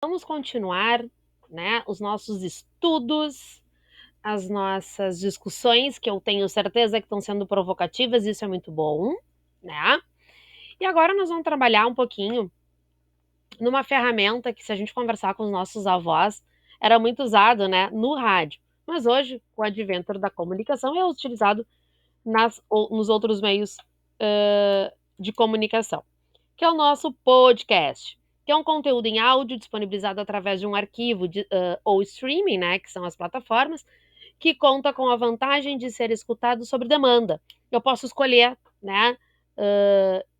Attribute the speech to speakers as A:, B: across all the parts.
A: Vamos continuar, né, os nossos estudos, as nossas discussões, que eu tenho certeza que estão sendo provocativas, isso é muito bom, né? E agora nós vamos trabalhar um pouquinho numa ferramenta que, se a gente conversar com os nossos avós, era muito usado, né, no rádio. Mas hoje, com o advento da comunicação, é utilizado nos outros meios de comunicação, que é o nosso podcast, que é um conteúdo em áudio disponibilizado através de um arquivo ou streaming, né, que são as plataformas, que conta com a vantagem de ser escutado sob demanda. Eu posso escolher, né,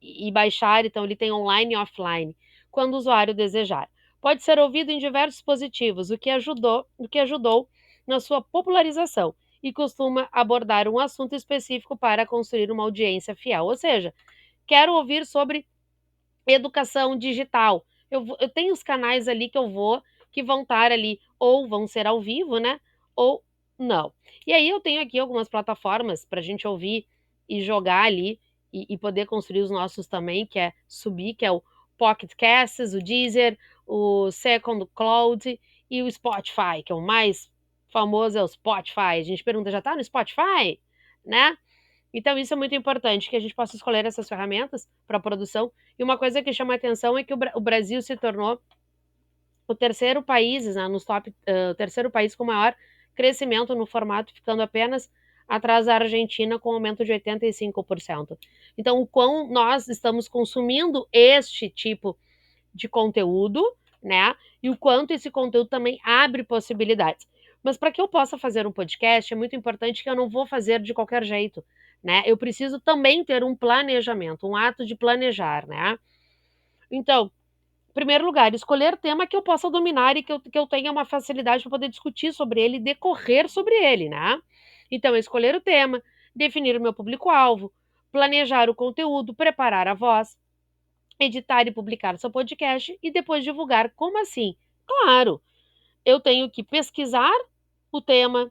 A: e baixar, então ele tem online e offline, quando o usuário desejar. Pode ser ouvido em diversos dispositivos, o que ajudou na sua popularização e costuma abordar um assunto específico para construir uma audiência fiel. Ou seja, quero ouvir sobre educação digital. Eu tenho os canais ali que vão estar ali, ou vão ser ao vivo, né? Ou não. E aí eu tenho aqui algumas plataformas para a gente ouvir e jogar ali e poder construir os nossos também, que é subir, que é o Pocket Casts, o Deezer, o Second Cloud e o Spotify, que é o mais famoso, é o Spotify. A gente pergunta, já tá no Spotify? Né? Então, isso é muito importante, que a gente possa escolher essas ferramentas para a produção. E uma coisa que chama a atenção é que o Brasil se tornou o terceiro país, né, o terceiro país com maior crescimento no formato, ficando apenas atrás da Argentina, com um aumento de 85%. Então, o quão nós estamos consumindo este tipo de conteúdo, né? E o quanto esse conteúdo também abre possibilidades. Mas para que eu possa fazer um podcast, é muito importante que eu não vou fazer de qualquer jeito, né? Eu preciso também ter um planejamento, um ato de planejar, né? Então, em primeiro lugar, escolher tema que eu possa dominar e que eu tenha uma facilidade para poder discutir sobre ele e decorrer sobre ele, né? Então, escolher o tema, definir o meu público-alvo, planejar o conteúdo, preparar a voz, editar e publicar seu podcast e depois divulgar. Como assim? Claro, eu tenho que pesquisar o tema,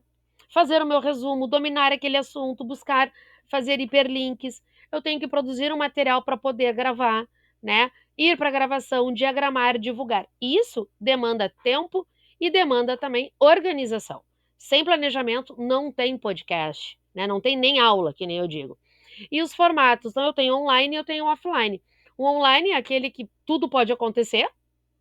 A: fazer o meu resumo, dominar aquele assunto, buscar fazer hiperlinks. Eu tenho que produzir um material para poder gravar, né? Ir para a gravação, diagramar, divulgar. Isso demanda tempo e demanda também organização. Sem planejamento não tem podcast, né? Não tem nem aula, que nem eu digo. E os formatos, então eu tenho online e eu tenho offline. O online é aquele que tudo pode acontecer,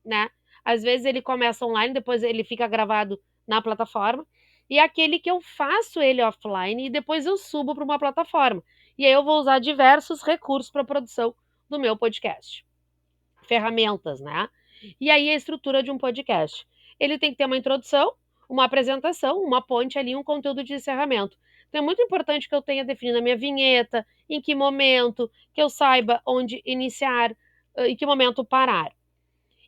A: né? Às vezes ele começa online, depois ele fica gravado na plataforma. E é aquele que eu faço ele offline e depois eu subo para uma plataforma. E aí eu vou usar diversos recursos para a produção do meu podcast. Ferramentas, né? E aí a estrutura de um podcast. Ele tem que ter uma introdução, uma apresentação, uma ponte ali, um conteúdo de encerramento. Então é muito importante que eu tenha definido a minha vinheta, em que momento, que eu saiba onde iniciar, em que momento parar.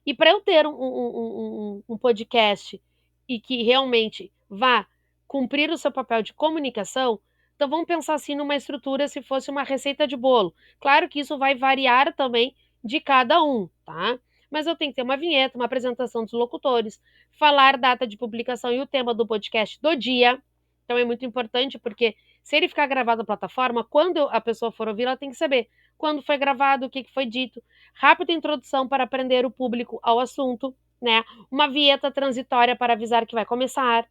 A: E para eu ter um podcast e que realmente vá cumprir o seu papel de comunicação, então vamos pensar assim numa estrutura se fosse uma receita de bolo. Claro que isso vai variar também de cada um, tá? Mas eu tenho que ter uma vinheta, uma apresentação dos locutores, falar data de publicação e o tema do podcast do dia. Então é muito importante porque se ele ficar gravado na plataforma, quando a pessoa for ouvir, ela tem que saber quando foi gravado, o que foi dito, rápida introdução para prender o público ao assunto, né? Uma vinheta transitória para avisar que vai começar,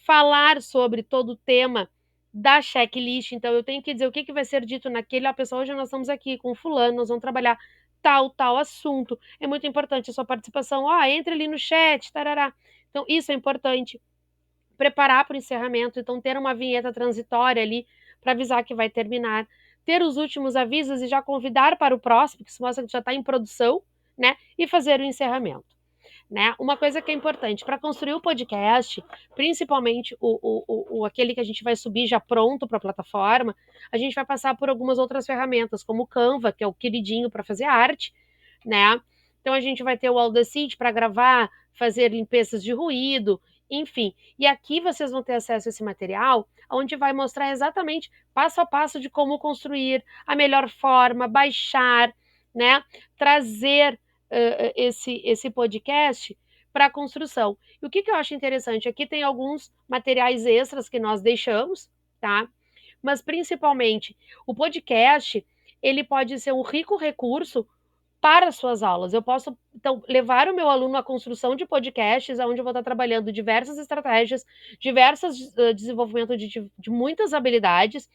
A: falar sobre todo o tema da checklist. Então, eu tenho que dizer o que vai ser dito naquele. Pessoal, hoje nós estamos aqui com fulano, nós vamos trabalhar tal assunto. É muito importante a sua participação. Entre ali no chat, tarará. Então, isso é importante. Preparar para o encerramento, então ter uma vinheta transitória ali para avisar que vai terminar, ter os últimos avisos e já convidar para o próximo, que isso mostra que já está em produção, né? E fazer o encerramento. Né? Uma coisa que é importante para construir o podcast, principalmente aquele que a gente vai subir já pronto para a plataforma, a gente vai passar por algumas outras ferramentas, como o Canva, que é o queridinho para fazer arte, né? Então a gente vai ter o Audacity para gravar, fazer limpezas de ruído, enfim. E aqui vocês vão ter acesso a esse material, onde vai mostrar exatamente passo a passo de como construir, a melhor forma, baixar, né? Trazer esse podcast para a construção. E o que eu acho interessante? Aqui tem alguns materiais extras que nós deixamos, tá? Mas principalmente o podcast, ele pode ser um rico recurso para as suas aulas. Eu posso, então, levar o meu aluno à construção de podcasts, onde eu vou estar trabalhando diversas estratégias, diversos desenvolvimento de muitas habilidades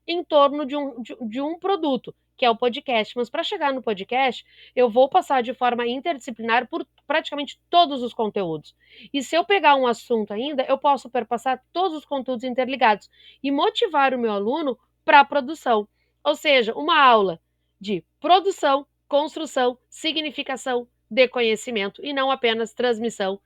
A: em torno de um produto, que é o podcast. Mas para chegar no podcast, eu vou passar de forma interdisciplinar por praticamente todos os conteúdos. E se eu pegar um assunto ainda, eu posso perpassar todos os conteúdos interligados e motivar o meu aluno para a produção. Ou seja, uma aula de produção, construção, significação de conhecimento e não apenas transmissão